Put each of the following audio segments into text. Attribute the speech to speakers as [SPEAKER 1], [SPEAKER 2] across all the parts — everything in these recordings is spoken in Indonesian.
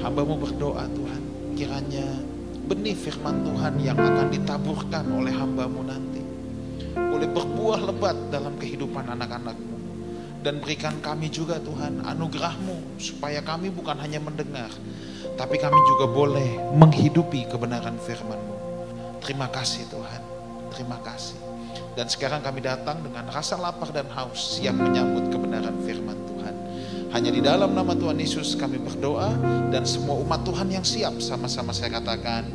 [SPEAKER 1] Hamba-Mu berdoa Tuhan, kiranya benih firman Tuhan yang akan ditaburkan oleh hamba-Mu nanti boleh berbuah lebat dalam kehidupan anak-anak-Mu. Dan berikan kami juga Tuhan anugerah-Mu, supaya kami bukan hanya mendengar, tapi kami juga boleh menghidupi kebenaran firman-Mu. Terima kasih Tuhan, terima kasih. Dan sekarang kami datang dengan rasa lapar dan haus, siap menyambut kebenaran firman Tuhan. Hanya di dalam nama Tuhan Yesus kami berdoa, dan semua umat Tuhan yang siap sama-sama saya katakan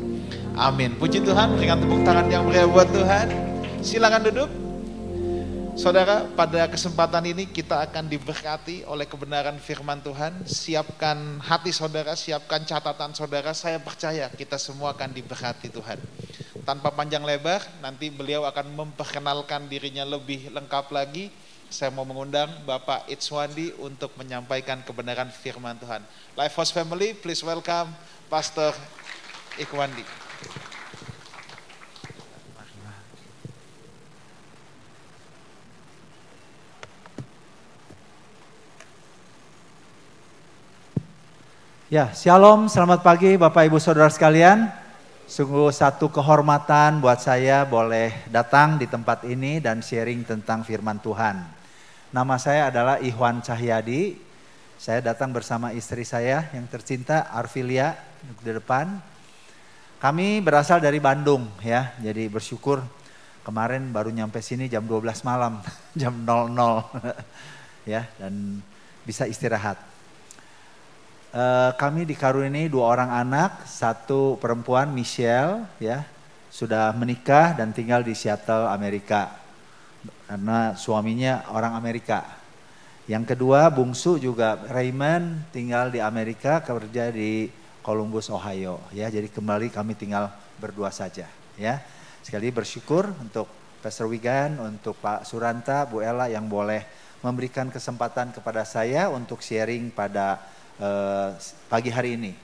[SPEAKER 1] amin. Puji Tuhan, berikan tepuk tangan yang meriah buat Tuhan. Silakan duduk. Saudara, pada kesempatan ini kita akan diberkati oleh kebenaran firman Tuhan. Siapkan hati saudara, siapkan catatan saudara. Saya percaya kita semua akan diberkati Tuhan. Tanpa panjang lebar, nanti beliau akan memperkenalkan dirinya lebih lengkap lagi. Saya mau mengundang Bapak Itzwandi untuk menyampaikan kebenaran firman Tuhan. Lifehouse Family, please welcome Pastor Ikwandi.
[SPEAKER 2] Ya, shalom, selamat pagi Bapak Ibu Saudara sekalian. Sungguh satu kehormatan buat saya boleh datang di tempat ini dan sharing tentang firman Tuhan. Nama saya adalah Ihwan Cahyadi. Saya datang bersama istri saya yang tercinta, Arvilia, di depan. Kami berasal dari Bandung ya, jadi bersyukur kemarin baru nyampe sini jam 12 malam, jam 00 ya, dan bisa istirahat. Kami dikaruniai 2 orang anak, 1 perempuan Michelle ya, sudah menikah dan tinggal di Seattle, Amerika. Karena suaminya orang Amerika. Yang kedua bungsu juga Raymond, tinggal di Amerika, kerja di Columbus, Ohio ya. Jadi kembali kami tinggal berdua saja ya. Sekali bersyukur untuk Pastor Wigan, untuk Pak Suranta, Bu Ella yang boleh memberikan kesempatan kepada saya untuk sharing pada pagi hari ini.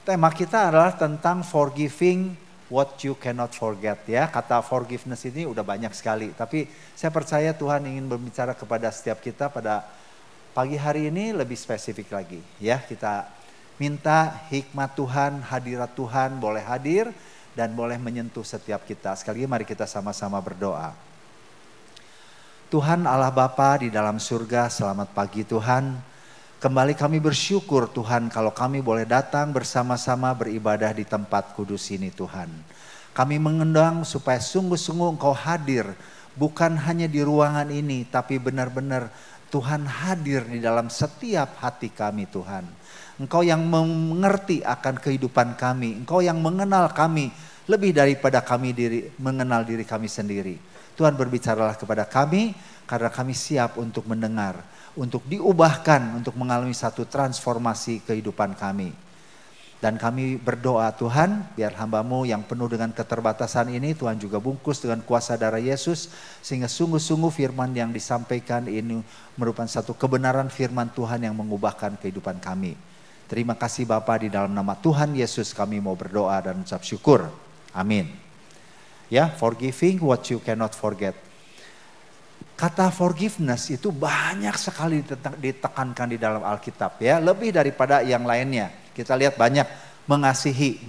[SPEAKER 2] Tema kita adalah tentang forgiving what you cannot forget ya. Kata forgiveness ini udah banyak sekali, tapi saya percaya Tuhan ingin berbicara kepada setiap kita pada pagi hari ini lebih spesifik lagi ya. Kita minta hikmat Tuhan, hadirat Tuhan boleh hadir dan boleh menyentuh setiap kita. Sekali lagi mari kita sama-sama berdoa. Tuhan Allah Bapa di dalam surga, selamat pagi Tuhan. Kembali kami bersyukur Tuhan kalau kami boleh datang bersama-sama beribadah di tempat kudus ini Tuhan. Kami mengundang supaya sungguh-sungguh Engkau hadir, bukan hanya di ruangan ini, tapi benar-benar Tuhan hadir di dalam setiap hati kami Tuhan. Engkau yang mengerti akan kehidupan kami, Engkau yang mengenal kami lebih daripada kami mengenal diri kami sendiri. Tuhan berbicaralah kepada kami karena kami siap untuk mendengar, untuk diubahkan, untuk mengalami satu transformasi kehidupan kami. Dan kami berdoa Tuhan, biar hamba-Mu yang penuh dengan keterbatasan ini, Tuhan juga bungkus dengan kuasa darah Yesus, sehingga sungguh-sungguh firman yang disampaikan ini merupakan satu kebenaran firman Tuhan yang mengubahkan kehidupan kami. Terima kasih Bapa, di dalam nama Tuhan Yesus kami mau berdoa dan ucap syukur. Amin. Ya, forgiving what you cannot forget. Kata forgiveness itu banyak sekali ditekankan di dalam Alkitab ya, lebih daripada yang lainnya. Kita lihat banyak mengasihi.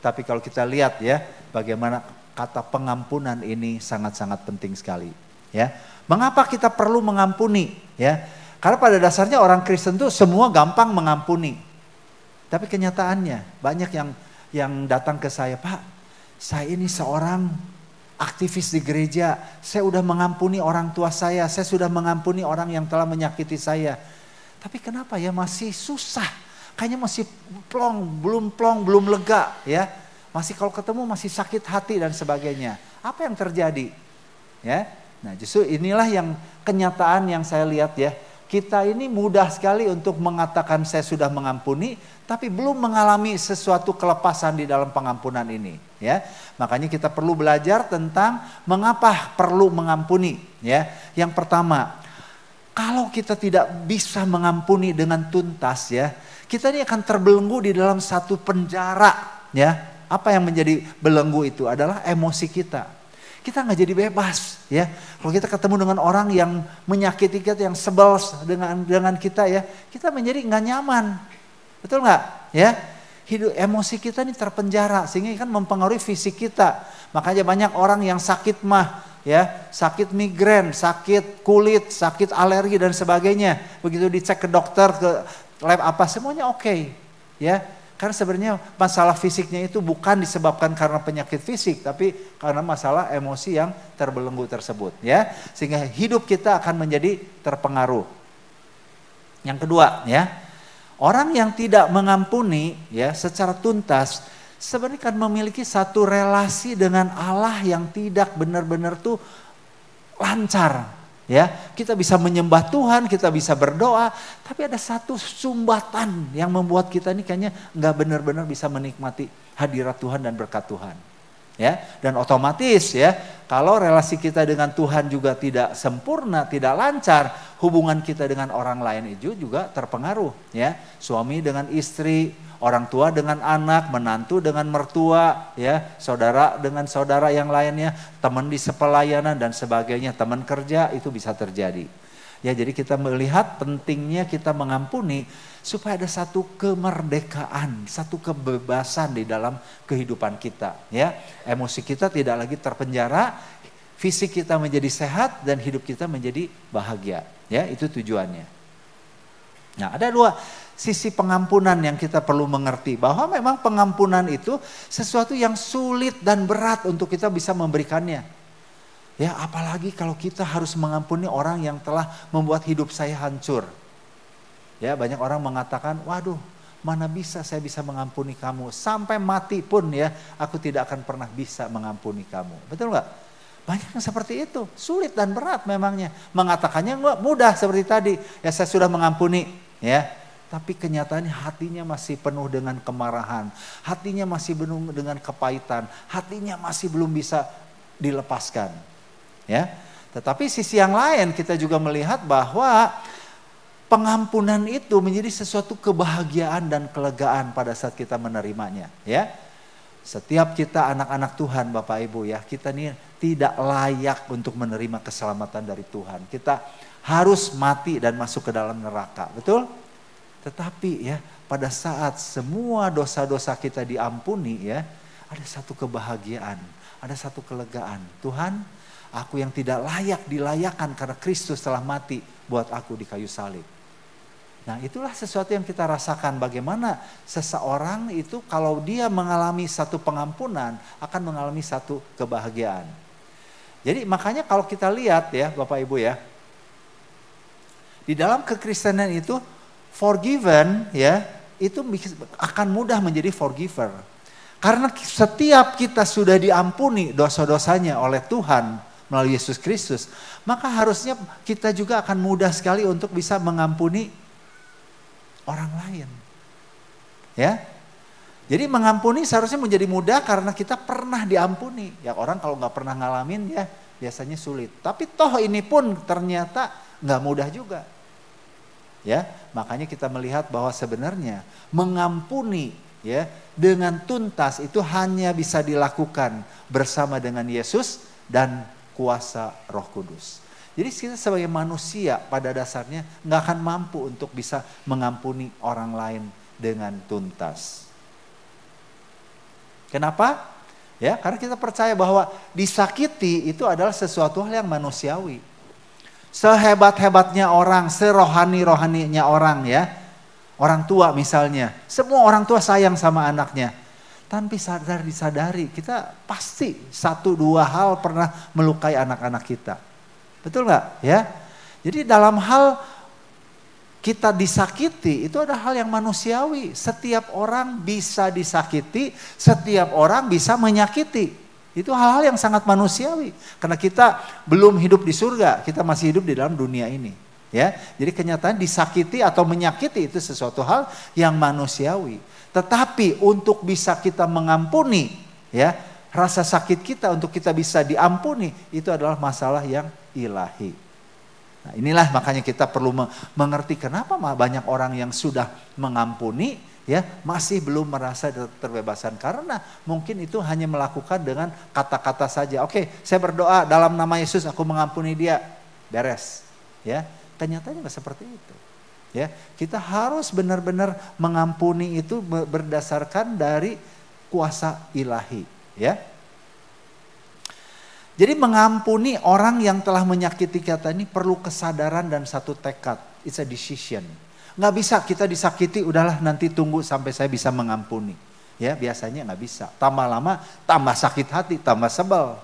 [SPEAKER 2] Tapi kalau kita lihat ya, bagaimana kata pengampunan ini sangat-sangat penting sekali ya. Mengapa kita perlu mengampuni ya? Karena pada dasarnya orang Kristen tuh semua gampang mengampuni. Tapi kenyataannya banyak yang datang ke saya, Pak, saya ini seorang aktivis di gereja, saya sudah mengampuni orang tua saya sudah mengampuni orang yang telah menyakiti saya. Tapi kenapa ya masih susah? Kayaknya masih belum lega ya. Masih kalau ketemu masih sakit hati dan sebagainya. Apa yang terjadi? Ya. Nah, justru inilah yang kenyataan yang saya lihat ya. Kita ini mudah sekali untuk mengatakan saya sudah mengampuni, tapi belum mengalami sesuatu kelepasan di dalam pengampunan ini. Ya, makanya kita perlu belajar tentang mengapa perlu mengampuni. Ya, yang pertama, kalau kita tidak bisa mengampuni dengan tuntas, ya, kita ini akan terbelenggu di dalam satu penjara. Ya, apa yang menjadi belenggu itu adalah emosi kita. Kita nggak jadi bebas, ya. Kalau kita ketemu dengan orang yang menyakiti kita, yang sebel dengan kita, ya, kita menjadi nggak nyaman. Betul nggak? Ya, hidup emosi kita ini terpenjara sehingga kan mempengaruhi fisik kita. Makanya banyak orang yang sakit mah, ya, sakit migrain, sakit kulit, sakit alergi dan sebagainya. Begitu dicek ke dokter, ke lab apa semuanya oke, ya. Karena sebenarnya masalah fisiknya itu bukan disebabkan karena penyakit fisik, tapi karena masalah emosi yang terbelenggu tersebut, ya. Sehingga hidup kita akan menjadi terpengaruh. Yang kedua, ya, orang yang tidak mengampuni, ya, secara tuntas, sebenarnya kan memiliki satu relasi dengan Allah yang tidak benar-benar tuh lancar. Ya, kita bisa menyembah Tuhan, kita bisa berdoa, tapi ada satu sumbatan yang membuat kita ini kayaknya nggak benar-benar bisa menikmati hadirat Tuhan dan berkat Tuhan. Ya, dan otomatis ya, kalau relasi kita dengan Tuhan juga tidak sempurna, tidak lancar, hubungan kita dengan orang lain itu juga terpengaruh. Ya, suami dengan istri, orang tua dengan anak, menantu dengan mertua, ya, saudara dengan saudara yang lainnya, teman di sepelayanan dan sebagainya, teman kerja itu bisa terjadi. Ya, jadi kita melihat pentingnya kita mengampuni supaya ada satu kemerdekaan, satu kebebasan di dalam kehidupan kita. Ya, emosi kita tidak lagi terpenjara, fisik kita menjadi sehat dan hidup kita menjadi bahagia. Ya, itu tujuannya. Nah, ada dua sisi pengampunan yang kita perlu mengerti, bahwa memang pengampunan itu sesuatu yang sulit dan berat untuk kita bisa memberikannya. Ya, apalagi kalau kita harus mengampuni orang yang telah membuat hidup saya hancur. Ya, banyak orang mengatakan, waduh, mana bisa saya bisa mengampuni kamu, sampai mati pun ya aku tidak akan pernah bisa mengampuni kamu. Betul nggak? Banyak yang seperti itu, sulit dan berat memangnya. Mengatakannya mudah seperti tadi, ya saya sudah mengampuni, ya. Tapi kenyataannya hatinya masih penuh dengan kemarahan, hatinya masih penuh dengan kepahitan, hatinya masih belum bisa dilepaskan. Ya, tetapi sisi yang lain kita juga melihat bahwa pengampunan itu menjadi sesuatu kebahagiaan dan kelegaan pada saat kita menerimanya. Ya, setiap kita anak-anak Tuhan, Bapak Ibu ya, kita ini tidak layak untuk menerima keselamatan dari Tuhan. Kita harus mati dan masuk ke dalam neraka, betul? Tetapi ya, pada saat semua dosa-dosa kita diampuni ya, ada satu kebahagiaan, ada satu kelegaan. Tuhan, aku yang tidak layak dilayakkan karena Kristus telah mati buat aku di kayu salib. Nah, itulah sesuatu yang kita rasakan, bagaimana seseorang itu kalau dia mengalami satu pengampunan akan mengalami satu kebahagiaan. Jadi makanya kalau kita lihat ya Bapak Ibu ya, di dalam kekristenan itu forgiven ya, itu akan mudah menjadi forgiver. Karena setiap kita sudah diampuni dosa-dosanya oleh Tuhan melalui Yesus Kristus, maka harusnya kita juga akan mudah sekali untuk bisa mengampuni orang lain. Ya. Jadi mengampuni seharusnya menjadi mudah karena kita pernah diampuni. Ya, orang kalau nggak pernah ngalamin ya biasanya sulit. Tapi toh ini pun ternyata nggak mudah juga. Ya, makanya kita melihat bahwa sebenarnya mengampuni ya dengan tuntas itu hanya bisa dilakukan bersama dengan Yesus dan kuasa Roh Kudus. Jadi kita sebagai manusia pada dasarnya nggak akan mampu untuk bisa mengampuni orang lain dengan tuntas. Kenapa? Ya, karena kita percaya bahwa disakiti itu adalah sesuatu hal yang manusiawi. Sehebat-hebatnya orang, serohani-rohaninya orang ya, orang tua misalnya, semua orang tua sayang sama anaknya. Tanpa sadar disadari, kita pasti 1-2 hal pernah melukai anak-anak kita. Betul nggak? Ya. Jadi dalam hal kita disakiti, itu ada hal yang manusiawi. Setiap orang bisa disakiti, setiap orang bisa menyakiti. Itu hal-hal yang sangat manusiawi. Karena kita belum hidup di surga, kita masih hidup di dalam dunia ini. Ya, jadi kenyataan disakiti atau menyakiti itu sesuatu hal yang manusiawi. Tetapi untuk bisa kita mengampuni, ya, rasa sakit kita untuk kita bisa diampuni itu adalah masalah yang ilahi. Nah, inilah makanya kita perlu mengerti kenapa banyak orang yang sudah mengampuni, ya, masih belum merasa terbebasan karena mungkin itu hanya melakukan dengan kata-kata saja. Oke, saya berdoa dalam nama Yesus aku mengampuni dia, beres, ya. Kenyataannya nggak seperti itu. Ya, kita harus benar-benar mengampuni itu berdasarkan dari kuasa ilahi, ya. Jadi mengampuni orang yang telah menyakiti kita ini perlu kesadaran dan satu tekad. It's a decision. Nggak bisa kita disakiti, udahlah nanti tunggu sampai saya bisa mengampuni. Ya, biasanya nggak bisa. Tambah lama, tambah sakit hati, tambah sebel.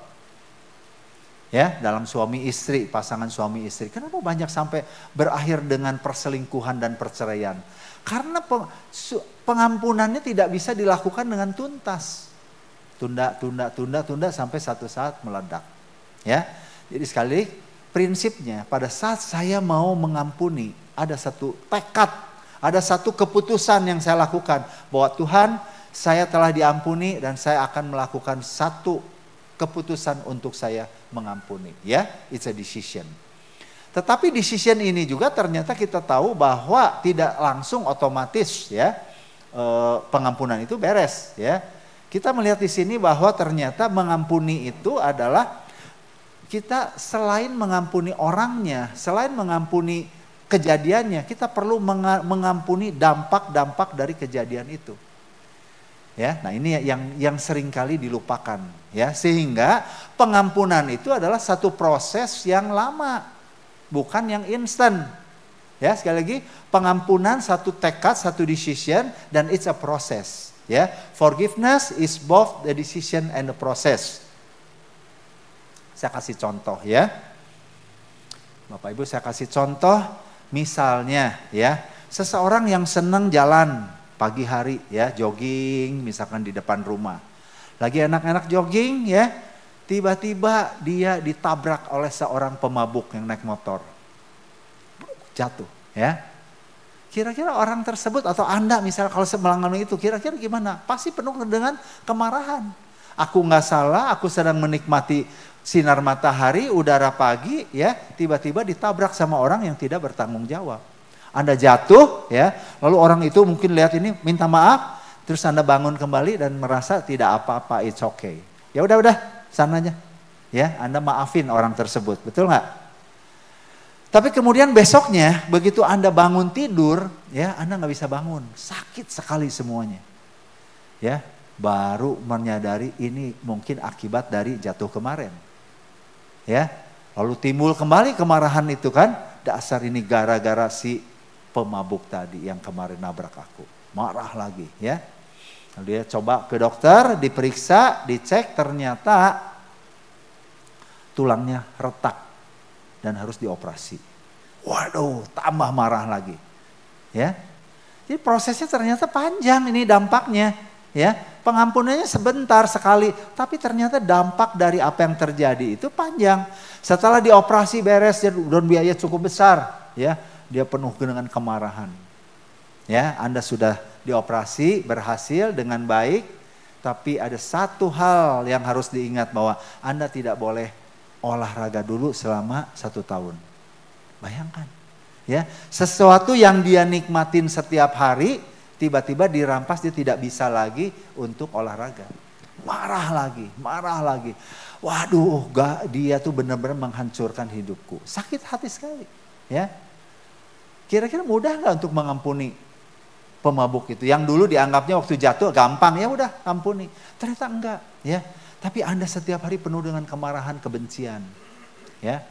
[SPEAKER 2] Ya, dalam suami istri, pasangan suami istri. Kenapa banyak sampai berakhir dengan perselingkuhan dan perceraian? Karena pengampunannya tidak bisa dilakukan dengan tuntas. Tunda sampai satu saat meledak. Ya, jadi sekali prinsipnya pada saat saya mau mengampuni, ada satu tekad, ada satu keputusan yang saya lakukan bahwa Tuhan, saya telah diampuni dan saya akan melakukan satu keputusan untuk saya mengampuni. Ya, it's a decision. Tetapi decision ini juga ternyata kita tahu bahwa tidak langsung otomatis ya pengampunan itu beres ya. Kita melihat di sini bahwa ternyata mengampuni itu adalah kita selain mengampuni orangnya, selain mengampuni kejadiannya, kita perlu mengampuni dampak-dampak dari kejadian itu. Ya, nah ini yang seringkali dilupakan ya, sehingga pengampunan itu adalah satu proses yang lama, bukan yang instan. Ya, sekali lagi pengampunan satu tekad, satu decision dan it's a process. Ya, forgiveness is both the decision and the process. Saya kasih contoh ya. Bapak Ibu, saya kasih contoh misalnya ya, seseorang yang senang jalan pagi hari ya, jogging misalkan di depan rumah. Lagi enak-enak jogging ya, tiba-tiba dia ditabrak oleh seorang pemabuk yang naik motor. Jatuh ya. Kira-kira orang tersebut atau Anda misalnya kalau mengalami itu kira-kira gimana? Pasti penuh dengan kemarahan. Aku nggak salah, aku sedang menikmati sinar matahari, udara pagi ya, tiba-tiba ditabrak sama orang yang tidak bertanggung jawab. Anda jatuh ya, lalu orang itu mungkin lihat ini minta maaf, terus Anda bangun kembali dan merasa tidak apa-apa, it's okay. Ya udah sananya. Ya, Anda maafin orang tersebut, betul nggak? Tapi kemudian besoknya begitu Anda bangun tidur, ya Anda nggak bisa bangun, sakit sekali semuanya. Ya, baru menyadari ini mungkin akibat dari jatuh kemarin. Ya, lalu timbul kembali kemarahan itu kan, dasar ini gara-gara si pemabuk tadi yang kemarin nabrak aku. Marah lagi, ya. Lalu dia coba ke dokter, diperiksa, dicek, ternyata tulangnya retak dan harus dioperasi. Waduh, tambah marah lagi. Ya. Jadi prosesnya ternyata panjang ini dampaknya, ya. Pengampunannya sebentar sekali, tapi ternyata dampak dari apa yang terjadi itu panjang. Setelah dioperasi beres dan biaya cukup besar, ya. Dia penuh dengan kemarahan. Ya, Anda sudah dioperasi berhasil dengan baik, tapi ada satu hal yang harus diingat bahwa Anda tidak boleh olahraga dulu selama 1 tahun. Bayangkan, ya, sesuatu yang dia nikmatin setiap hari tiba-tiba dirampas, dia tidak bisa lagi untuk olahraga. Marah lagi. Waduh, dia tuh benar-benar menghancurkan hidupku. Sakit hati sekali, ya. Kira-kira mudah nggak untuk mengampuni pemabuk itu? Yang dulu dianggapnya waktu jatuh gampang, ya udah ampuni. Ternyata enggak, ya. Tapi Anda setiap hari penuh dengan kemarahan, kebencian, ya.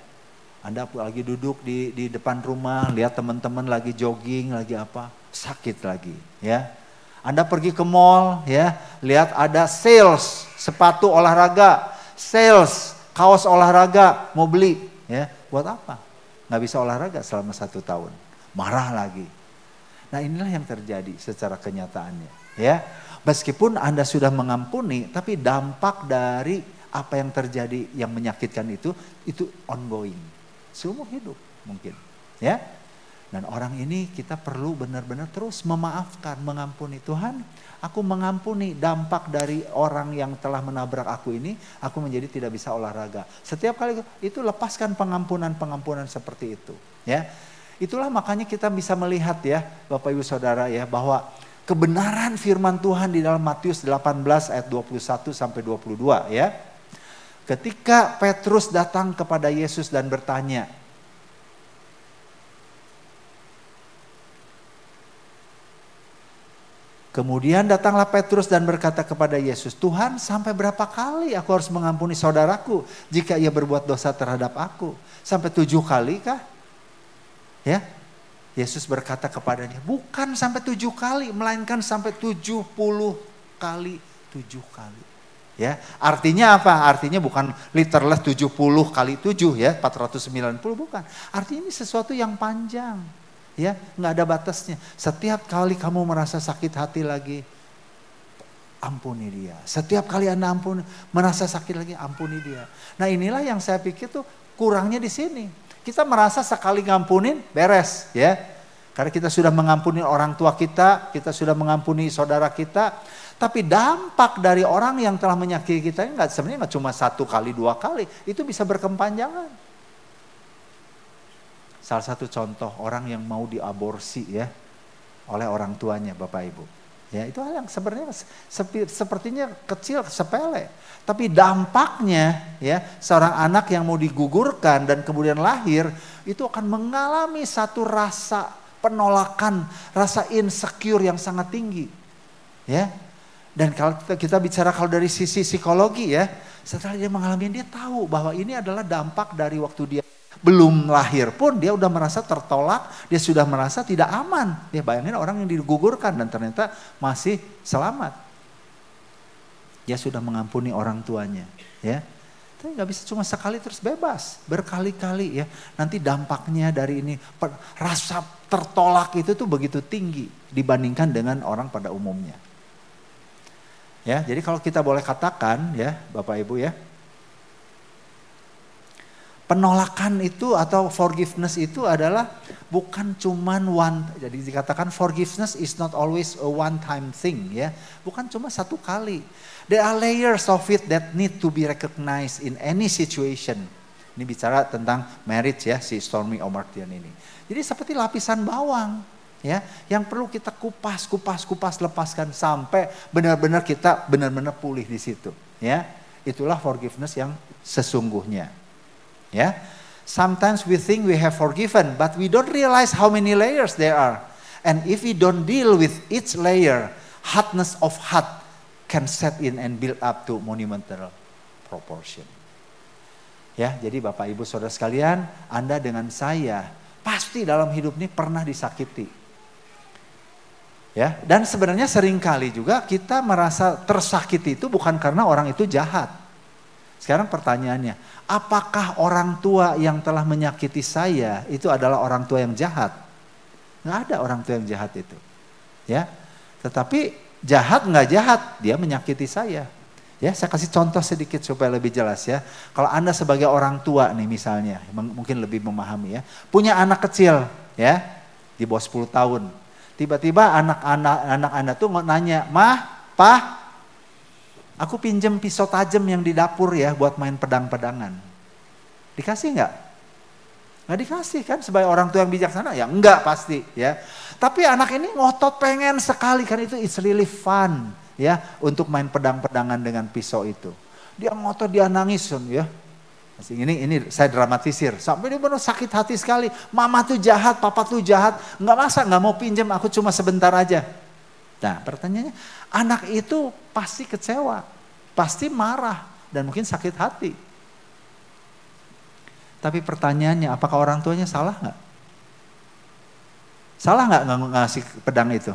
[SPEAKER 2] Anda lagi duduk di depan rumah, lihat teman-teman lagi jogging, lagi apa, sakit lagi, ya. Anda pergi ke mall, ya, lihat ada sales sepatu olahraga, sales kaos olahraga, mau beli, ya, buat apa? Nggak bisa olahraga selama 1 tahun, marah lagi. Nah, inilah yang terjadi secara kenyataannya, ya. Meskipun Anda sudah mengampuni, tapi dampak dari apa yang terjadi yang menyakitkan itu ongoing. Seumur hidup mungkin, ya. Dan orang ini kita perlu benar-benar terus memaafkan, mengampuni. Tuhan, aku mengampuni dampak dari orang yang telah menabrak aku ini, aku menjadi tidak bisa olahraga. Setiap kali itu lepaskan pengampunan seperti itu, ya. Itulah makanya kita bisa melihat ya, Bapak Ibu Saudara ya, bahwa kebenaran firman Tuhan di dalam Matius 18 ayat 21 sampai 22 ya. Ketika Petrus datang kepada Yesus dan bertanya, Kemudian datanglah Petrus dan berkata kepada Yesus, Tuhan, sampai berapa kali aku harus mengampuni saudaraku jika ia berbuat dosa terhadap aku? Sampai 7 kali kah? Ya, Yesus berkata kepadanya, bukan sampai 7 kali, melainkan sampai 70 kali 7 kali. Ya, artinya apa? Artinya bukan literally 70 kali 7 ya, 490 bukan. Artinya ini sesuatu yang panjang. Ya, nggak ada batasnya. Setiap kali kamu merasa sakit hati lagi, ampuni dia. Setiap kali Anda merasa sakit lagi, ampuni dia. Nah, inilah yang saya pikir tuh kurangnya di sini. Kita merasa sekali ngampunin beres, ya. Karena kita sudah mengampuni orang tua kita sudah mengampuni saudara kita. Tapi dampak dari orang yang telah menyakiti kita sebenarnya nggak cuma 1 kali, 2 kali, itu bisa berkepanjangan. Salah satu contoh orang yang mau diaborsi ya oleh orang tuanya, Bapak Ibu. Ya, itu hal yang sebenarnya sepertinya kecil, sepele. Tapi dampaknya ya, seorang anak yang mau digugurkan dan kemudian lahir itu akan mengalami satu rasa penolakan, rasa insecure yang sangat tinggi. Ya. Dan kalau kita bicara kalau dari sisi psikologi ya, setelah dia mengalami, dia tahu bahwa ini adalah dampak dari waktu dia belum lahir pun dia udah merasa tertolak, dia sudah merasa tidak aman. Dia bayangin orang yang digugurkan dan ternyata masih selamat. Dia sudah mengampuni orang tuanya, ya. Tapi nggak bisa cuma sekali terus bebas, berkali-kali ya. Nanti dampaknya dari ini rasa tertolak itu tuh begitu tinggi dibandingkan dengan orang pada umumnya. Ya, jadi kalau kita boleh katakan ya, Bapak Ibu ya, penolakan itu atau forgiveness itu adalah bukan cuman jadi dikatakan forgiveness is not always a one time thing ya. Bukan cuma 1 kali. There are layers of it that need to be recognized in any situation. Ini bicara tentang marriage ya, si Stormy Omartian ini. Jadi seperti lapisan bawang ya, yang perlu kita kupas, lepaskan sampai benar-benar kita benar-benar pulih di situ ya. Itulah forgiveness yang sesungguhnya. Ya, sometimes we think we have forgiven, but we don't realize how many layers there are. And if we don't deal with each layer, hardness of heart can set in and build up to monumental proportion. Ya, jadi Bapak Ibu Saudara sekalian, Anda dengan saya pasti dalam hidup ini pernah disakiti. Ya, dan sebenarnya seringkali juga kita merasa tersakiti itu bukan karena orang itu jahat. Sekarang pertanyaannya, apakah orang tua yang telah menyakiti saya itu adalah orang tua yang jahat? Nggak ada orang tua yang jahat itu. Ya, tetapi jahat nggak jahat, dia menyakiti saya. Ya, saya kasih contoh sedikit supaya lebih jelas ya. Kalau Anda sebagai orang tua nih misalnya, mungkin lebih memahami ya. Punya anak kecil ya, di bawah 10 tahun. Tiba-tiba anak Anda tuh nanya, "Mah, Pah, aku pinjem pisau tajam yang di dapur ya buat main pedang-pedangan." Dikasih nggak? Nggak dikasih kan, sebagai orang tua yang bijaksana ya enggak pasti ya. Tapi anak ini ngotot pengen sekali kan, itu it's really fun ya untuk main pedang-pedangan dengan pisau itu. Dia ngotot, dia nangis ya. Ini saya dramatisir sampai dia benar sakit hati sekali. Mama tuh jahat, papa tuh jahat. Nggak mau pinjam, aku cuma sebentar aja. Nah pertanyaannya, anak itu pasti kecewa, pasti marah, dan mungkin sakit hati. Tapi pertanyaannya, apakah orang tuanya salah nggak? Salah nggak ngasih pedang itu?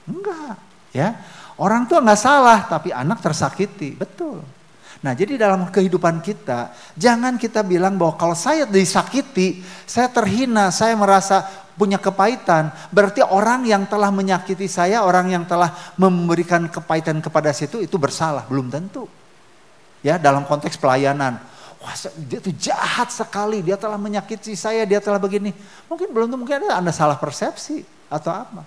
[SPEAKER 2] Enggak, ya. Orang tua nggak salah, tapi anak tersakiti, betul. Nah jadi dalam kehidupan kita, jangan kita bilang bahwa kalau saya disakiti, saya terhina, saya merasa punya kepahitan, berarti orang yang telah menyakiti saya, orang yang telah memberikan kepahitan kepada situ itu bersalah. Belum tentu. Ya, dalam konteks pelayanan, wah dia tuh jahat sekali, dia telah menyakiti saya, dia telah begini. Mungkin belum tentu, mungkin Anda salah persepsi atau apa.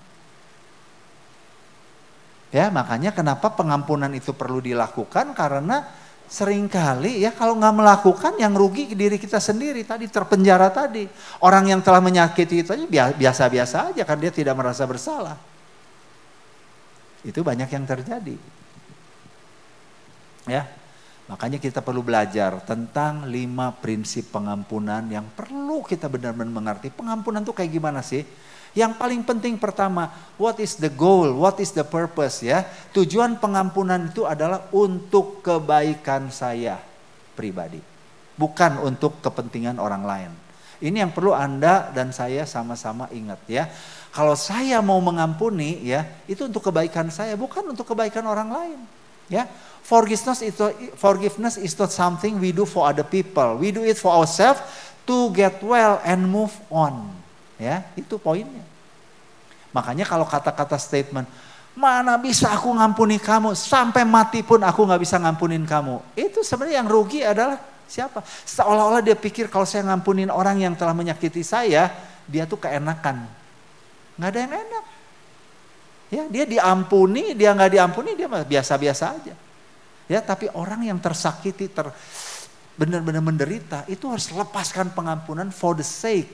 [SPEAKER 2] Ya, makanya kenapa pengampunan itu perlu dilakukan, karena seringkali ya kalau nggak melakukan yang rugi diri kita sendiri, tadi terpenjara tadi. Orang yang telah menyakiti itu aja biasa-biasa aja kan, dia tidak merasa bersalah. Itu banyak yang terjadi. Ya. Makanya kita perlu belajar tentang 5 prinsip pengampunan yang perlu kita benar-benar mengerti. Pengampunan itu kayak gimana sih? Yang paling penting pertama, what is the goal? What is the purpose ya? Tujuan pengampunan itu adalah untuk kebaikan saya pribadi. Bukan untuk kepentingan orang lain. Ini yang perlu Anda dan saya sama-sama ingat ya. Kalau saya mau mengampuni ya, itu untuk kebaikan saya, bukan untuk kebaikan orang lain. Ya, forgiveness is not something we do for other people. We do it for ourselves to get well and move on. Ya, itu poinnya. Makanya kalau kata-kata statement, mana bisa aku ngampuni kamu, sampai mati pun aku gak bisa ngampunin kamu. Itu sebenarnya yang rugi adalah siapa? Seolah-olah dia pikir kalau saya ngampunin orang yang telah menyakiti saya, dia tuh keenakan. Gak ada yang enak. Ya, dia diampuni, dia gak diampuni, dia biasa-biasa aja. Ya, tapi orang yang tersakiti, benar-benar menderita, itu harus lepaskan pengampunan for the sake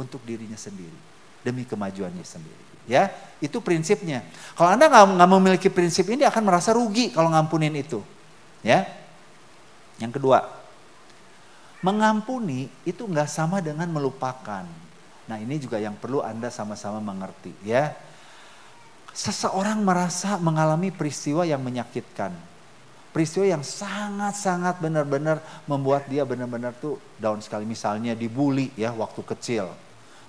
[SPEAKER 2] untuk dirinya sendiri, demi kemajuannya sendiri. Ya, itu prinsipnya. Kalau Anda nggak memiliki prinsip ini, akan merasa rugi kalau ngampunin itu. Ya, yang kedua, mengampuni itu nggak sama dengan melupakan. Nah, ini juga yang perlu Anda sama-sama mengerti. Ya, seseorang merasa mengalami peristiwa yang menyakitkan. Peristiwa yang sangat-sangat benar-benar membuat dia benar-benar tuh down sekali. Misalnya dibully ya waktu kecil,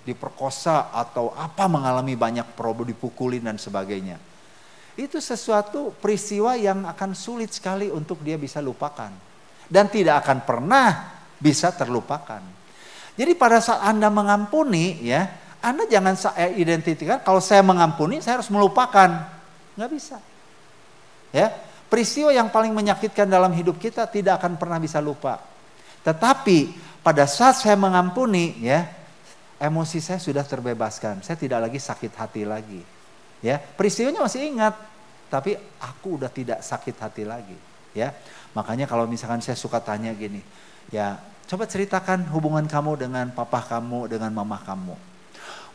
[SPEAKER 2] diperkosa atau apa, mengalami banyak problem, dipukulin dan sebagainya. Itu sesuatu peristiwa yang akan sulit sekali untuk dia bisa lupakan. Dan tidak akan pernah bisa terlupakan. Jadi pada saat Anda mengampuni ya, Anda jangan identifikkan kalau saya mengampuni saya harus melupakan. Nggak bisa. Ya. Peristiwa yang paling menyakitkan dalam hidup kita tidak akan pernah bisa lupa. Tetapi pada saat saya mengampuni ya, emosi saya sudah terbebaskan. Saya tidak lagi sakit hati lagi. Ya, peristiwanya masih ingat, tapi aku udah tidak sakit hati lagi. Ya, makanya kalau misalkan saya suka tanya gini, ya coba ceritakan hubungan kamu dengan papa kamu, dengan mama kamu.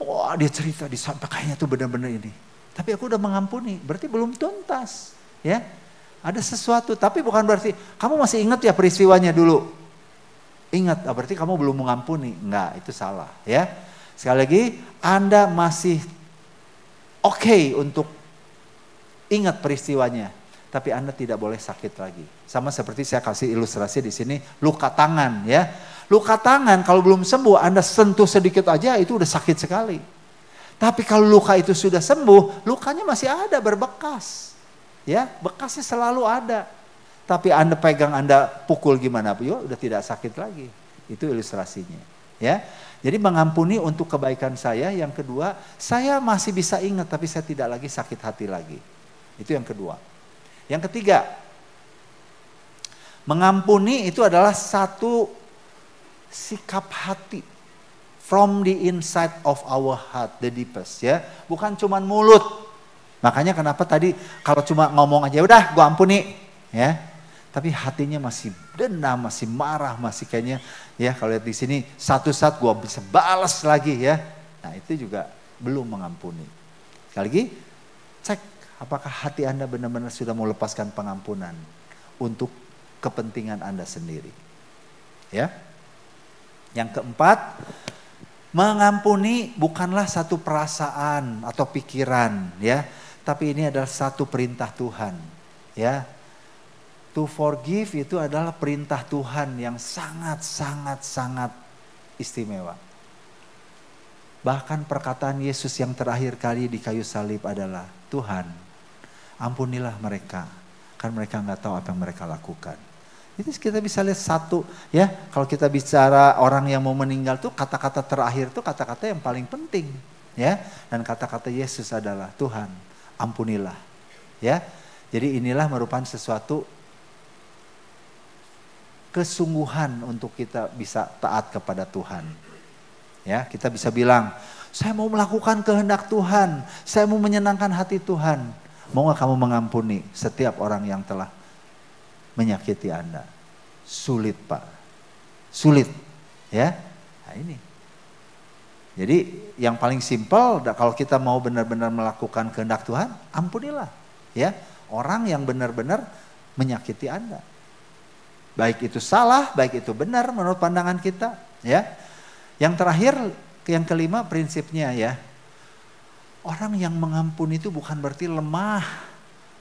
[SPEAKER 2] Wah, dia cerita disampaikannya tuh benar-benar ini. Tapi aku udah mengampuni, berarti belum tuntas. Ya. Ada sesuatu, tapi bukan berarti kamu masih ingat ya peristiwanya dulu. Ingat, berarti kamu belum mengampuni. Enggak, itu salah ya. Sekali lagi, Anda masih oke untuk ingat peristiwanya, tapi Anda tidak boleh sakit lagi. Sama seperti saya kasih ilustrasi di sini, luka tangan ya. Luka tangan kalau belum sembuh, Anda sentuh sedikit aja itu udah sakit sekali. Tapi kalau luka itu sudah sembuh, lukanya masih ada berbekas. Ya, bekasnya selalu ada. Tapi Anda pegang, Anda pukul gimana pun, udah tidak sakit lagi. Itu ilustrasinya. Ya, jadi mengampuni untuk kebaikan saya. Yang kedua, saya masih bisa ingat, tapi saya tidak lagi sakit hati lagi. Itu yang kedua. Yang ketiga, mengampuni itu adalah satu sikap hati. From the inside of our heart, the deepest. Ya, bukan cuman mulut. Makanya kenapa tadi kalau cuma ngomong aja udah gue ampuni ya, tapi hatinya masih dendam, masih marah, masih kayaknya ya kalau lihat di sini satu saat gue bisa balas lagi ya. Nah, itu juga belum mengampuni. Sekali lagi cek apakah hati Anda benar-benar sudah mau lepaskan pengampunan untuk kepentingan Anda sendiri. Ya. Yang keempat, mengampuni bukanlah satu perasaan atau pikiran ya. Tapi ini adalah satu perintah Tuhan, ya. To forgive itu adalah perintah Tuhan yang sangat istimewa. Bahkan perkataan Yesus yang terakhir kali di kayu salib adalah, Tuhan, ampunilah mereka, kan mereka nggak tahu apa yang mereka lakukan. Itu kita bisa lihat satu, ya. Kalau kita bicara orang yang mau meninggal tuh kata-kata terakhir tuh kata-kata yang paling penting, ya. Dan kata-kata Yesus adalah, Tuhan, ampunilah, ya. Jadi inilah merupakan sesuatu kesungguhan untuk kita bisa taat kepada Tuhan. Ya, kita bisa bilang, saya mau melakukan kehendak Tuhan, saya mau menyenangkan hati Tuhan. Mau gak kamu mengampuni setiap orang yang telah menyakiti Anda? Sulit, Pak. Sulit, ya. Nah, ini. Jadi yang paling simpel kalau kita mau benar-benar melakukan kehendak Tuhan, ampunilah ya orang yang benar-benar menyakiti Anda. Baik itu salah, baik itu benar menurut pandangan kita, ya. Yang terakhir, yang kelima prinsipnya ya. Orang yang mengampuni itu bukan berarti lemah,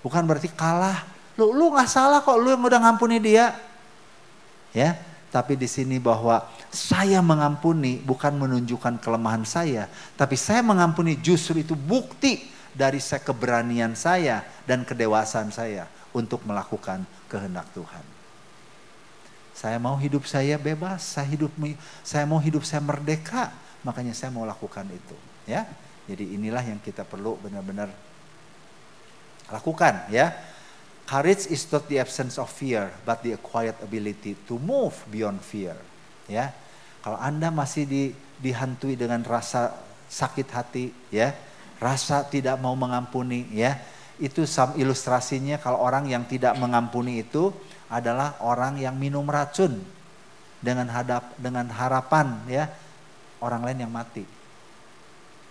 [SPEAKER 2] bukan berarti kalah. Lu nggak salah kok, lu yang udah ngampuni dia. Ya, tapi di sini bahwa saya mengampuni bukan menunjukkan kelemahan saya, tapi saya mengampuni justru itu bukti dari keberanian saya dan kedewasaan saya untuk melakukan kehendak Tuhan. Saya mau hidup saya bebas, saya mau hidup saya merdeka, makanya saya mau lakukan itu, ya. Jadi inilah yang kita perlu benar-benar lakukan, ya. Courage is not the absence of fear, but the acquired ability to move beyond fear, ya. Kalau Anda masih dihantui dengan rasa sakit hati, ya, rasa tidak mau mengampuni, ya, itu ilustrasinya kalau orang yang tidak mengampuni itu adalah orang yang minum racun dengan harapan, ya, orang lain yang mati.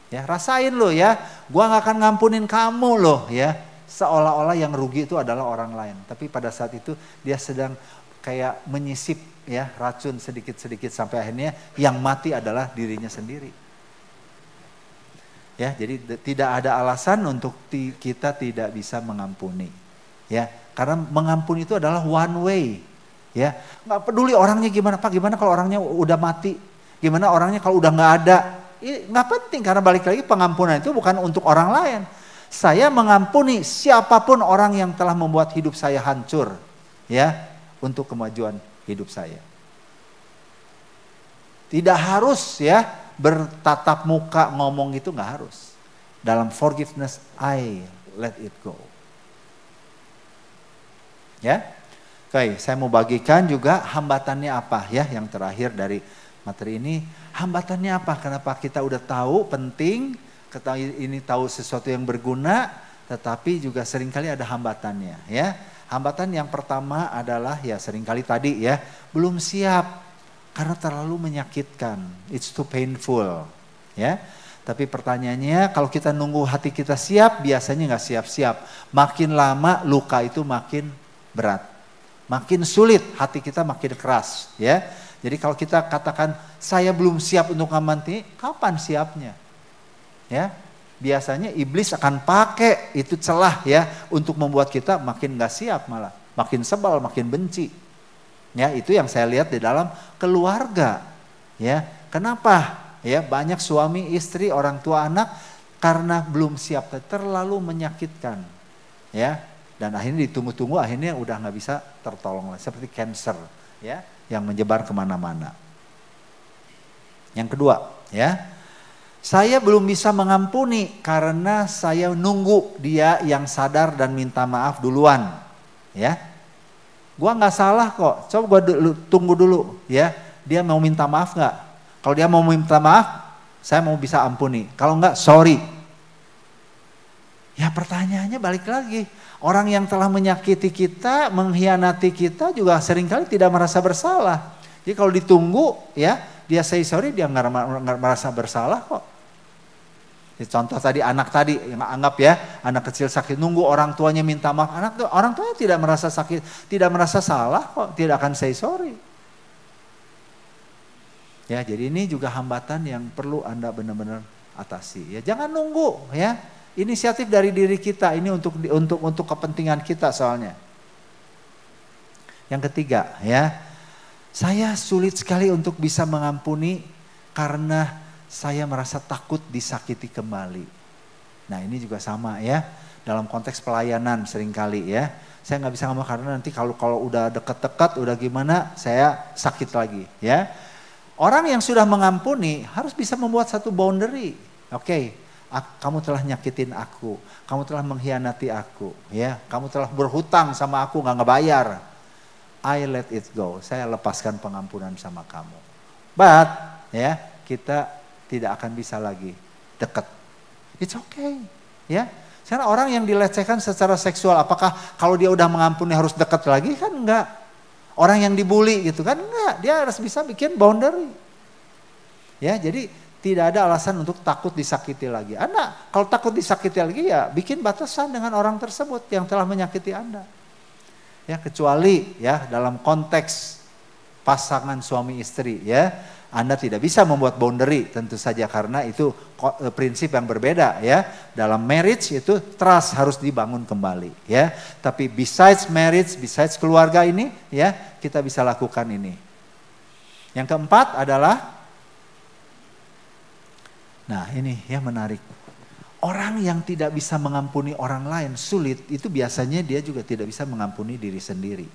[SPEAKER 2] Ya, rasain lo ya, gua nggak akan ngampunin kamu loh, ya. Seolah-olah yang rugi itu adalah orang lain, tapi pada saat itu dia sedang kayak menyisip, ya, racun sedikit-sedikit sampai akhirnya yang mati adalah dirinya sendiri. Ya, jadi tidak ada alasan untuk kita tidak bisa mengampuni, ya, karena mengampuni itu adalah one way, ya, nggak peduli orangnya gimana, Pak, gimana kalau orangnya udah mati, gimana orangnya kalau udah nggak ada, nggak penting, karena balik lagi pengampunan itu bukan untuk orang lain. Saya mengampuni siapapun orang yang telah membuat hidup saya hancur, ya, untuk kemajuan hidup saya. Tidak harus, ya, bertatap muka ngomong itu nggak harus. Dalam forgiveness, I let it go. Ya, oke, saya mau bagikan juga hambatannya apa, ya, yang terakhir dari materi ini. Hambatannya apa? Kenapa kita udah tahu penting, ini tahu sesuatu yang berguna, tetapi juga seringkali ada hambatannya, ya. Hambatan yang pertama adalah, ya, seringkali tadi, ya, belum siap. Karena terlalu menyakitkan, it's too painful, ya. Tapi pertanyaannya, kalau kita nunggu hati kita siap, biasanya nggak siap-siap. Makin lama luka itu makin berat, makin sulit, hati kita makin keras, ya. Jadi kalau kita katakan saya belum siap untuk ngampuni, kapan siapnya? Ya, biasanya iblis akan pakai itu celah, ya, untuk membuat kita makin nggak siap, malah makin sebal, makin benci. Ya, itu yang saya lihat di dalam keluarga, ya. Kenapa? Ya, banyak suami, istri, orang tua, anak karena belum siap, terlalu menyakitkan, ya. Dan akhirnya ditunggu-tunggu, akhirnya udah nggak bisa tertolong lagi, seperti cancer, ya, yang menyebar kemana-mana. Yang kedua, ya, saya belum bisa mengampuni karena saya nunggu dia yang sadar dan minta maaf duluan, ya. Gua nggak salah kok, coba gua tunggu dulu, ya. Dia mau minta maaf nggak? Kalau dia mau minta maaf, saya mau bisa ampuni. Kalau nggak, sorry. Ya, pertanyaannya balik lagi, orang yang telah menyakiti kita, mengkhianati kita juga seringkali tidak merasa bersalah. Jadi kalau ditunggu, ya, dia say sorry, dia nggak merasa bersalah kok. Contoh tadi anak tadi yang anggap, ya, anak kecil sakit nunggu orang tuanya minta maaf, orang tuanya tidak merasa sakit, tidak merasa salah kok, tidak akan say sorry. Ya, jadi ini juga hambatan yang perlu Anda benar-benar atasi. Ya, jangan nunggu, ya. Inisiatif dari diri kita, ini untuk kepentingan kita soalnya. Yang ketiga, ya, saya sulit sekali untuk bisa mengampuni karena saya merasa takut disakiti kembali. Nah, ini juga sama, ya, dalam konteks pelayanan seringkali, ya. Saya nggak bisa ngomong karena nanti kalau udah deket-deket, udah gimana, saya sakit lagi, ya. Orang yang sudah mengampuni harus bisa membuat satu boundary. Oke, kamu telah nyakitin aku, kamu telah mengkhianati aku, ya, kamu telah berhutang sama aku nggak ngebayar. I let it go. Saya lepaskan pengampunan sama kamu. But, ya, kita tidak akan bisa lagi dekat. It's okay, ya. Karena orang yang dilecehkan secara seksual, apakah kalau dia udah mengampuni harus dekat lagi? Kan enggak. Orang yang dibully gitu kan enggak, dia harus bisa bikin boundary. Ya, jadi tidak ada alasan untuk takut disakiti lagi. Anda kalau takut disakiti lagi, ya bikin batasan dengan orang tersebut yang telah menyakiti Anda. Ya, kecuali ya dalam konteks pasangan suami istri ya, Anda tidak bisa membuat boundary tentu saja karena itu prinsip yang berbeda ya. Dalam marriage itu trust harus dibangun kembali ya. Tapi besides marriage, besides keluarga ini ya, kita bisa lakukan ini. Yang keempat adalah, nah ini ya menarik. Orang yang tidak bisa mengampuni orang lain sulit, itu biasanya dia juga tidak bisa mengampuni diri sendiri.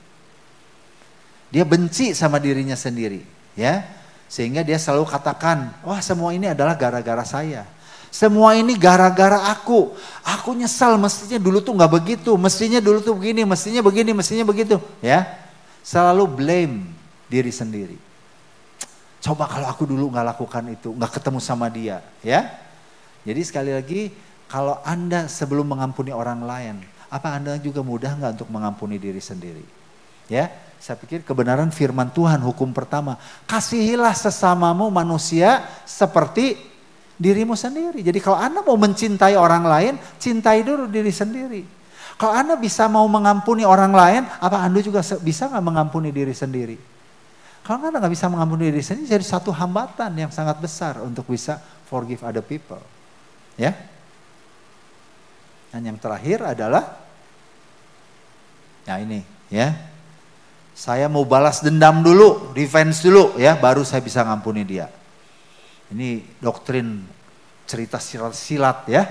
[SPEAKER 2] Dia benci sama dirinya sendiri, ya. Sehingga dia selalu katakan, wah semua ini adalah gara-gara saya. Semua ini gara-gara aku. Aku nyesal, mestinya dulu tuh nggak begitu, mestinya dulu tuh begini, mestinya begini, mestinya begitu, ya. Selalu blame diri sendiri. Coba kalau aku dulu nggak lakukan itu, nggak ketemu sama dia, ya. Jadi sekali lagi, kalau Anda sebelum mengampuni orang lain, apa Anda juga mudah nggak untuk mengampuni diri sendiri? Ya, saya pikir kebenaran firman Tuhan hukum pertama, kasihilah sesamamu manusia seperti dirimu sendiri. Jadi kalau Anda mau mencintai orang lain, cintai dulu diri sendiri. Kalau Anda bisa mau mengampuni orang lain, apa Anda juga bisa nggak mengampuni diri sendiri? Kalau Anda nggak bisa mengampuni diri sendiri, jadi satu hambatan yang sangat besar untuk bisa forgive other people. Ya. Dan yang terakhir adalah, nah ini ya, saya mau balas dendam dulu, revenge dulu ya, baru saya bisa ngampuni dia. Ini doktrin cerita silat ya,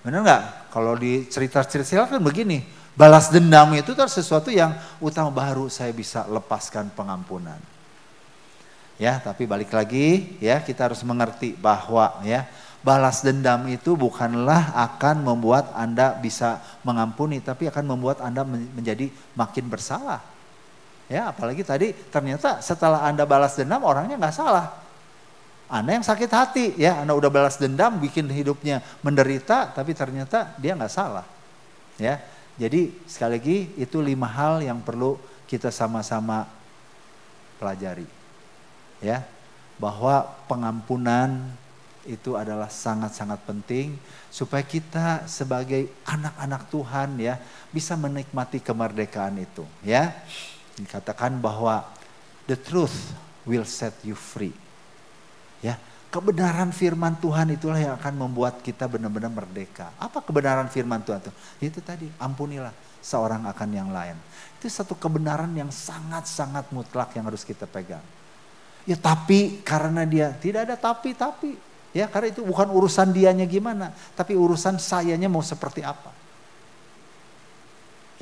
[SPEAKER 2] benar nggak? Kalau di cerita silat kan begini, balas dendam itu kan sesuatu yang utama, baru saya bisa lepaskan pengampunan. Ya, tapi balik lagi ya, kita harus mengerti bahwa ya, balas dendam itu bukanlah akan membuat Anda bisa mengampuni, tapi akan membuat Anda menjadi makin bersalah. Ya, apalagi tadi ternyata setelah Anda balas dendam orangnya nggak salah. Anda yang sakit hati, ya Anda udah balas dendam, bikin hidupnya menderita, tapi ternyata dia nggak salah. Ya, jadi sekali lagi itu 5 hal yang perlu kita sama-sama pelajari. Ya, bahwa pengampunan itu adalah sangat-sangat penting supaya kita sebagai anak-anak Tuhan ya bisa menikmati kemerdekaan itu ya. Dikatakan bahwa the truth will set you free. Ya, kebenaran firman Tuhan itulah yang akan membuat kita benar-benar merdeka. Apa kebenaran firman Tuhan itu? Itu tadi, ampunilah seorang akan yang lain. Itu satu kebenaran yang sangat-sangat mutlak yang harus kita pegang. Ya tapi karena dia tidak ada tapi. Ya, karena itu bukan urusan dianya gimana, tapi urusan sayanya mau seperti apa.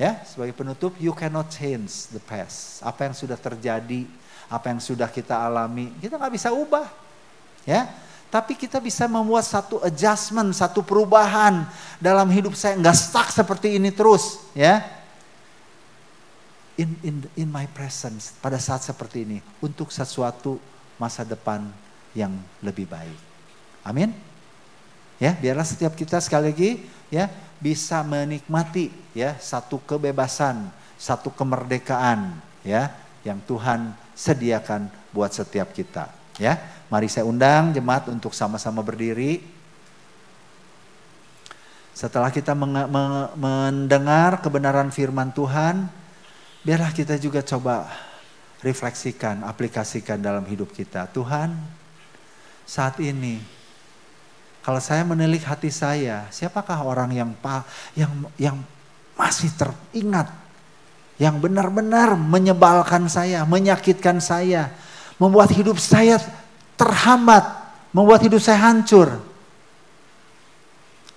[SPEAKER 2] Ya, sebagai penutup, you cannot change the past. Apa yang sudah terjadi, apa yang sudah kita alami, kita nggak bisa ubah. Ya, tapi kita bisa membuat satu adjustment, satu perubahan dalam hidup saya, nggak stuck seperti ini terus. Ya, in my presence, pada saat seperti ini, untuk sesuatu masa depan yang lebih baik. Amin. Ya, biarlah setiap kita sekali lagi ya bisa menikmati ya satu kebebasan, satu kemerdekaan ya yang Tuhan sediakan buat setiap kita. Ya, mari saya undang jemaat untuk sama-sama berdiri. Setelah kita mendengar kebenaran firman Tuhan, biarlah kita juga coba refleksikan, aplikasikan dalam hidup kita. Tuhan, saat ini kalau saya menilik hati saya, siapakah orang yang masih teringat, yang benar-benar menyebalkan saya, menyakitkan saya, membuat hidup saya terhambat, membuat hidup saya hancur.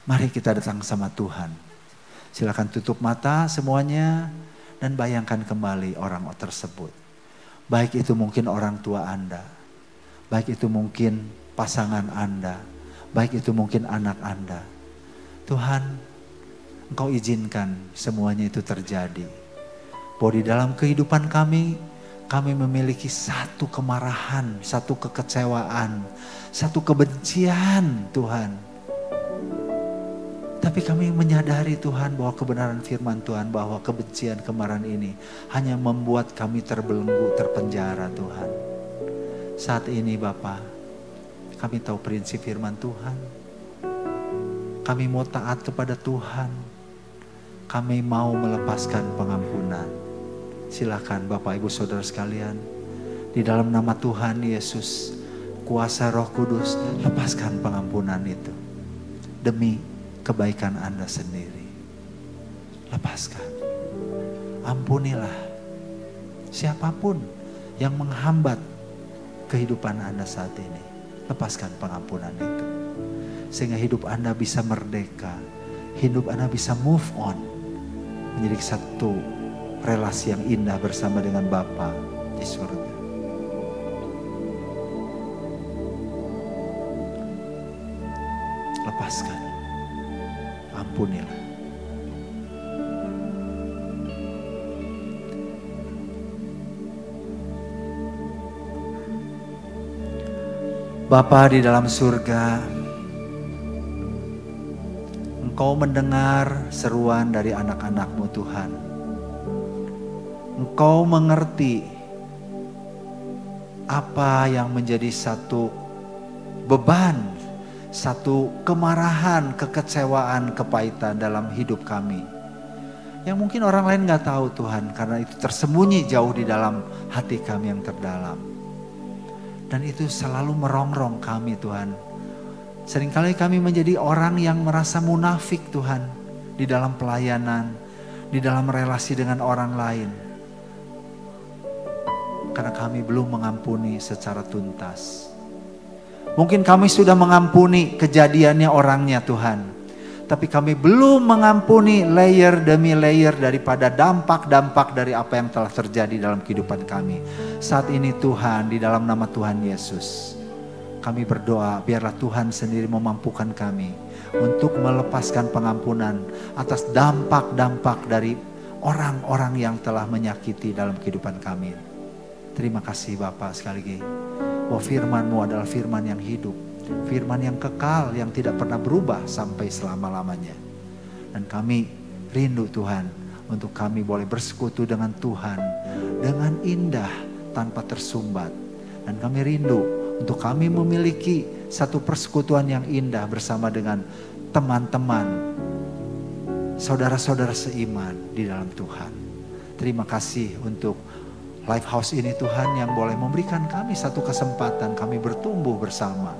[SPEAKER 2] Mari kita datang sama Tuhan. Silakan tutup mata semuanya dan bayangkan kembali orang tersebut. Baik itu mungkin orang tua Anda, baik itu mungkin pasangan Anda, baik itu mungkin anak Anda. Tuhan, Engkau izinkan semuanya itu terjadi. Bahwa di dalam kehidupan kami memiliki satu kemarahan, satu kekecewaan, satu kebencian Tuhan. Tapi kami menyadari Tuhan bahwa kebenaran firman Tuhan, bahwa kebencian kemarahan ini hanya membuat kami terbelenggu, terpenjara Tuhan. Saat ini Bapa, kami tahu prinsip firman Tuhan. Kami mau taat kepada Tuhan. Kami mau melepaskan pengampunan. Silakan Bapak Ibu Saudara sekalian, di dalam nama Tuhan Yesus, kuasa Roh Kudus, lepaskan pengampunan itu demi kebaikan Anda sendiri. Lepaskan, ampunilah siapapun yang menghambat kehidupan Anda saat ini. Lepaskan pengampunan itu, sehingga hidup Anda bisa merdeka, hidup Anda bisa move on, menjadi satu relasi yang indah bersama dengan Bapa di surga. Lepaskan, ampunilah. Bapa di dalam surga, Engkau mendengar seruan dari anak-anak-Mu Tuhan. Engkau mengerti apa yang menjadi satu beban, satu kemarahan, kekecewaan, kepahitan dalam hidup kami. Yang mungkin orang lain gak tahu Tuhan, karena itu tersembunyi jauh di dalam hati kami yang terdalam. Dan itu selalu merongrong kami Tuhan. Seringkali kami menjadi orang yang merasa munafik Tuhan, di dalam pelayanan, di dalam relasi dengan orang lain. Karena kami belum mengampuni secara tuntas. Mungkin kami sudah mengampuni kejadiannya orangnya Tuhan. Tapi kami belum mengampuni layer demi layer daripada dampak-dampak dari apa yang telah terjadi dalam kehidupan kami. Saat ini Tuhan, di dalam nama Tuhan Yesus, kami berdoa biarlah Tuhan sendiri memampukan kami untuk melepaskan pengampunan atas dampak-dampak dari orang-orang yang telah menyakiti dalam kehidupan kami. Terima kasih Bapa sekali lagi. Bahwa firman-Mu adalah firman yang hidup. Firman yang kekal, yang tidak pernah berubah sampai selama-lamanya. Dan kami rindu Tuhan, untuk kami boleh bersekutu dengan Tuhan dengan indah tanpa tersumbat. Dan kami rindu untuk kami memiliki satu persekutuan yang indah bersama dengan teman-teman, saudara-saudara seiman di dalam Tuhan. Terima kasih untuk Lifehouse ini Tuhan, yang boleh memberikan kami satu kesempatan kami bertumbuh bersama.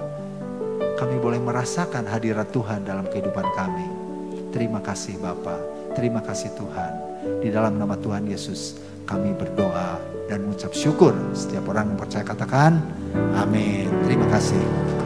[SPEAKER 2] Kami boleh merasakan hadirat Tuhan dalam kehidupan kami. Terima kasih Bapa, terima kasih Tuhan. Di dalam nama Tuhan Yesus kami berdoa dan mengucap syukur. Setiap orang yang percaya katakan amin. Terima kasih.